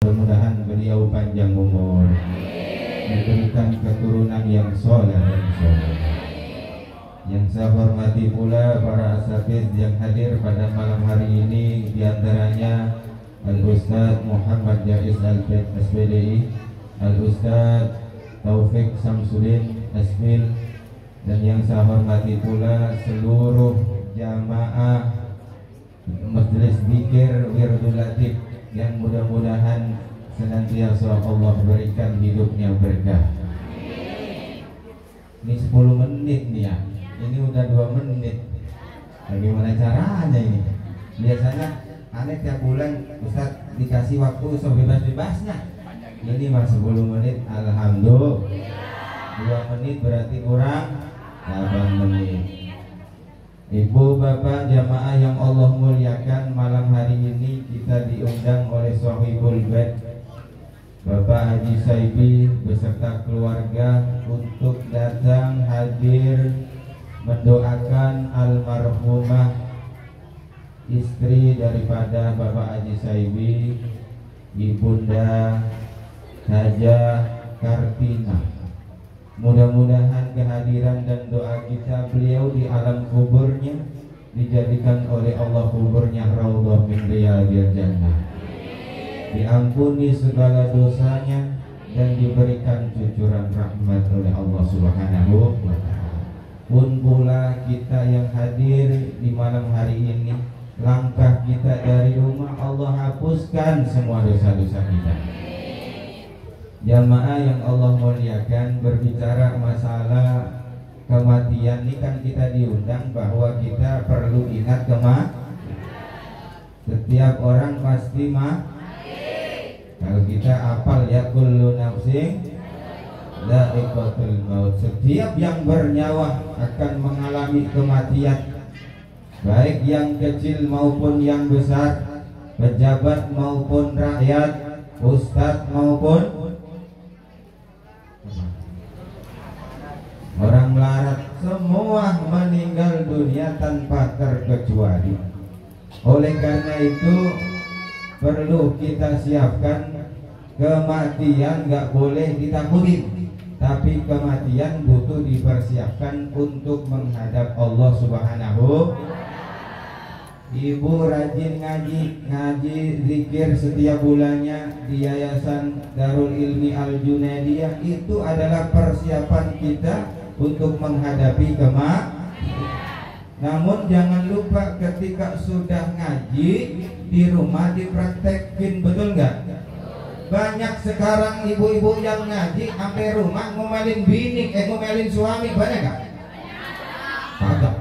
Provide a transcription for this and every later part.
Mudah-mudahan beliau panjang umur, diberikan keturunan yang soleh dan soleh. Yang saya hormati pula para asatidz yang hadir pada malam hari ini, diantaranya Al-Ustadz Muhammad Jais Al-SPDI, Al-Ustadz Taufik Samsudin Asfil, dan yang saya hormati pula seluruh jamaah Majelis Zikir Wirdul Latif yang mudah-mudahan senantiasa Allah berikan hidupnya berkah. Ini 10 menit nih ya, ini udah 2 menit. Bagaimana caranya ini? Biasanya aneh tiap bulan Ustaz dikasih waktu sebebas-bebasnya. Ini mah 10 menit, alhamdulillah. 2 menit berarti kurang 8 menit. Ibu bapak jamaah yang Allah muliakan, malam hari ini kita diundang oleh Shahibul Bait Bapak Haji Saibi beserta keluarga untuk datang hadir mendoakan almarhumah istri daripada Bapak Haji Saibi, Ibunda Hajah Kartina. Mudah-mudahan kehadiran dan doa kita beliau di alam kuburnya dijadikan oleh Allah kuburnya raudhah min riyadil jannah, diampuni segala dosanya dan diberikan cucuran rahmat oleh Allah Subhanahu wa ta'ala. Pun pula kita yang hadir di malam hari ini, langkah kita dari rumah Allah hapuskan semua dosa-dosa kita. Jamaah yang Allah muliakan, berbicara masalah kematian ini kan kita diundang bahwa kita perlu ingat kematian. Setiap orang pasti mati. Kalau kita hafal ya kullu nafsin dha'iqatul maut, setiap yang bernyawa akan mengalami kematian, baik yang kecil maupun yang besar, pejabat maupun rakyat, ustadz maupun orang melarat, semua meninggal dunia tanpa terkecuali. Oleh karena itu perlu kita siapkan kematian, gak boleh ditakutin, tapi kematian butuh dipersiapkan untuk menghadap Allah Subhanahu. Ibu rajin ngaji zikir setiap bulannya di Yayasan Darul Ilmi Al Junaidiyah, itu adalah persiapan kita untuk menghadapi kematian. Namun jangan lupa ketika sudah ngaji di rumah dipraktekin, betul nggak? Banyak sekarang ibu-ibu yang ngaji sampai rumah ngomelin bini, ngomelin suami, banyak nggak? Banyak.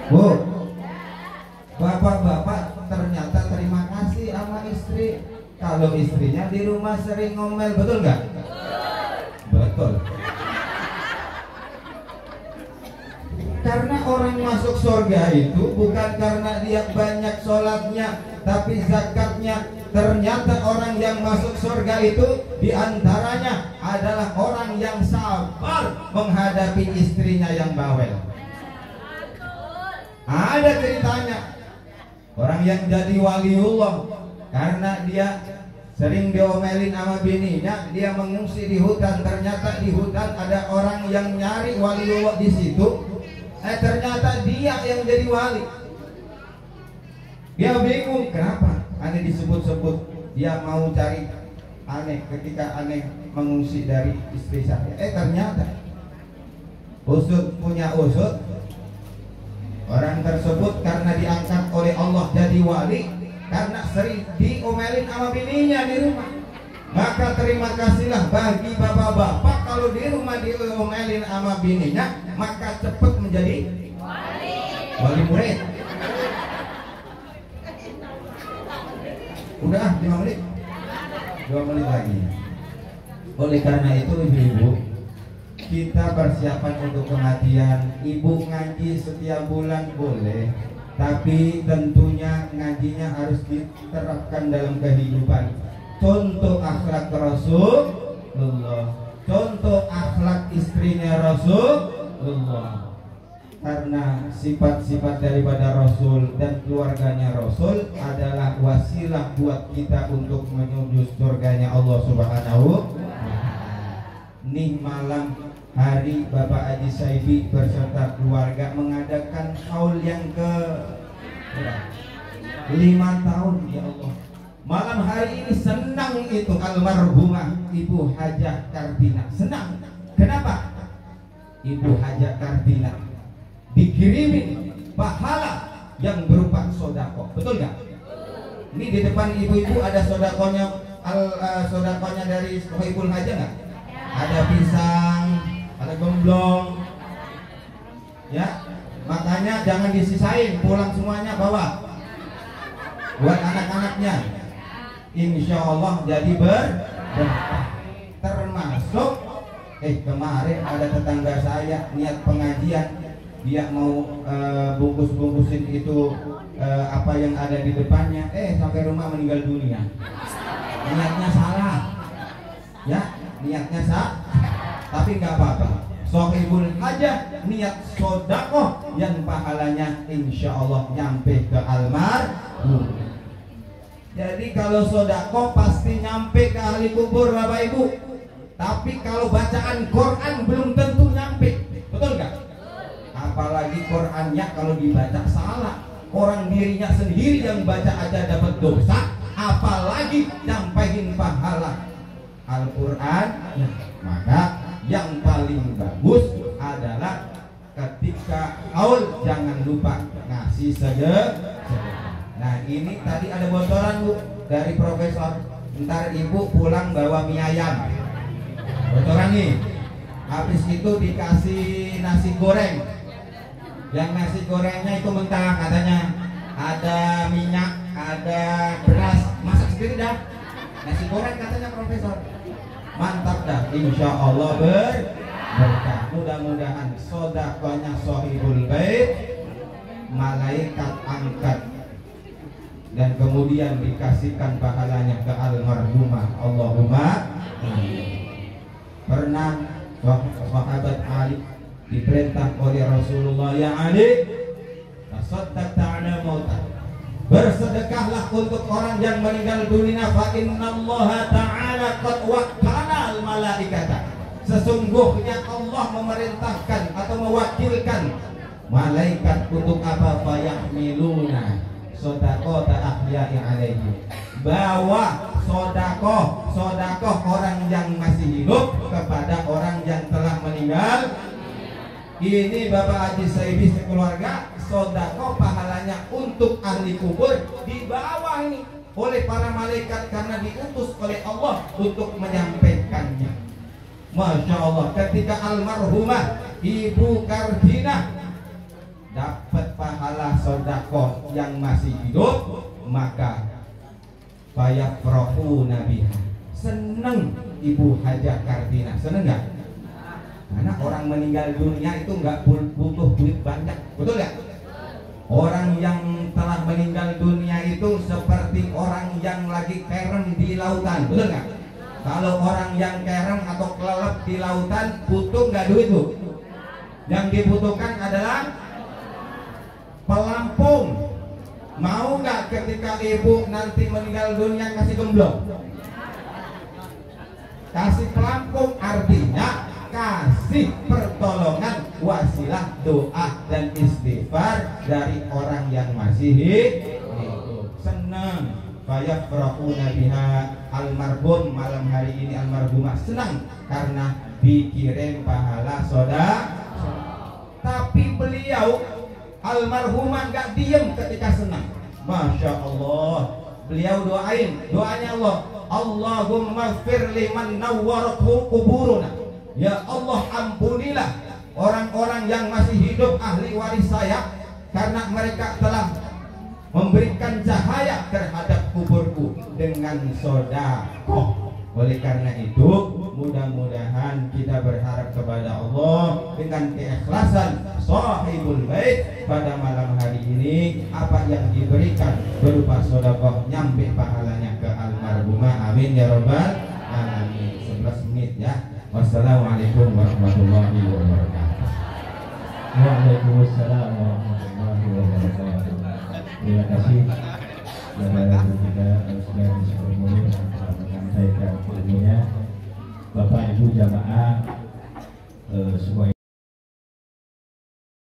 Bu, bapak-bapak ternyata terima kasih sama istri kalau istrinya di rumah sering ngomel, betul nggak? Betul. Karena orang masuk surga itu bukan karena dia banyak sholatnya, tapi zakatnya. Ternyata orang yang masuk surga itu diantaranya adalah orang yang sabar menghadapi istrinya yang bawel. Ada ceritanya orang yang jadi waliullah karena dia sering diomelin sama bininya, dia mengungsi di hutan. Ternyata di hutan ada orang yang nyari waliullah di situ. Ternyata dia yang jadi wali. Dia bingung kenapa aneh disebut-sebut. Dia mau cari aneh ketika aneh mengungsi dari istri saya. Ternyata usut punya usut. Orang tersebut karena diangkat oleh Allah jadi wali karena sering diomelin sama bininya di rumah. Maka terima kasihlah bagi bapak-bapak kalau di rumah diomelin sama bininya, maka cepat menjadi wali murid. Udah 5 menit, 2 menit lagi. Oleh karena itu ibu-ibu, kita persiapan untuk kematian. Ibu ngaji setiap bulan boleh, tapi tentunya ngajinya harus diterapkan dalam kehidupan. Contoh akhlak Rasulullah, contoh akhlak istrinya Rasulullah. karena sifat-sifat daripada Rasul dan keluarganya Rasul adalah wasilah buat kita untuk menuju surganya Allah Subhanahu wa Ta'ala. Nih malam hari Bapak Haji Saibi beserta keluarga mengadakan haul yang ke 5 tahun, ya Allah. Malam hari ini senang itu almarhumah Ibu Hajah Kartina. Senang. Kenapa? Ibu Hajah Kartina dikirimin pahala yang berupa sodako. Betul nggak? Ini di depan ibu-ibu ada sodakonya, sodakonya dari Ibu Hajah nggak? Ada pisang, ada gemblong, ya. Makanya jangan disisain, pulang semuanya bawa buat anak-anaknya. Insya Allah jadi berkah. Termasuk kemarin ada tetangga saya niat pengajian, dia mau bungkus-bungkusin itu apa yang ada di depannya, sampai rumah meninggal dunia. Niatnya salah, ya, niatnya salah, tapi nggak apa-apa. Sohibul hajah niat sodakoh yang pahalanya insya Allah nyampe ke almarhum. Jadi kalau sodakoh pasti nyampe ke ahli kubur Bapak Ibu. Tapi kalau bacaan Quran belum tentu nyampe, betul nggak? Apalagi Qurannya kalau dibaca salah, orang dirinya sendiri yang baca aja dapat dosa, apalagi nyampein pahala Al-Quran. Maka yang paling bagus adalah ketika haul jangan lupa ngasih sedekah. Nah ini tadi ada bocoran Bu dari Profesor. Ntar Ibu pulang bawa mie ayam. Bocoran nih. Habis itu dikasih nasi goreng. Yang nasi gorengnya itu mentah katanya. Ada minyak, ada beras, masak sendiri dah. Nasi goreng katanya Profesor. Mantap dah, insya Allah berkah. Mudah-mudahan sodakonya sohibul bait malaikat angkat dan kemudian dikasihkan pahalanya ke almarhumah. Allahumma amin. Pernah sahabat Ali diperintah oleh Rasulullah, ya Ali, tasaddaq ta'ala mautan, bersedekahlah untuk orang yang meninggal dunia, fa innallaha ta'ala qad wakkala al malaikata, sesungguhnya Allah memerintahkan atau mewakilkan malaikat untuk apa? Fayahmiluna sodako ta'ahya'i alaihi, bawa sodakoh orang yang masih hidup kepada orang yang telah meninggal. Ini Bapak Haji Saibi sekeluarga, sodakoh pahalanya untuk ahli kubur di bawah ini oleh para malaikat karena diutus oleh Allah untuk menyampaikannya. Masya Allah, ketika almarhumah Ibu Kartina dapat pahala sodakoh yang masih hidup, maka fayafrahu nabiha, seneng Ibu Hajah Kartina. Seneng nggak? Karena orang meninggal dunia itu nggak butuh duit banyak, betul nggak? Orang yang telah meninggal dunia itu seperti orang yang lagi kerem di lautan, betul nggak? Kalau orang yang kerem atau kelelep di lautan butuh nggak duit Bu? Yang dibutuhkan adalah pelampung. Mau nggak ketika ibu nanti meninggal dunia kasih gemblong? Kasih pelampung artinya kasih pertolongan, wasilah doa dan istighfar dari orang yang masih hidup. Senang. Fayafrahuna biha, almarhum malam hari ini almarhumah senang karena dikirim pahala soda. Tapi beliau almarhumah nggak diem ketika senang. Masya Allah, beliau doanya Allah, Allahumma fir liman nawwarathu kuburuna, ya Allah ampunilah orang-orang yang masih hidup ahli waris saya karena mereka telah memberikan cahaya terhadap kuburku dengan sedekah. Oleh karena itu mudah-mudahan kita berharap kepada Allah dengan keikhlasan sahibul bait pada malam hari ini, apa yang diberikan berupa sedekah nyampe pahalanya ke almarhumah. Amin ya rabbal alamin. 11 menit ya. Wassalamualaikum warahmatullahi wabarakatuh. Waalaikumsalam warahmatullahi wabarakatuh. Terima kasih kepada kita Ustaz Syarifudin telah menyampaikan ilmunya. Bapak Ibu jamaah semua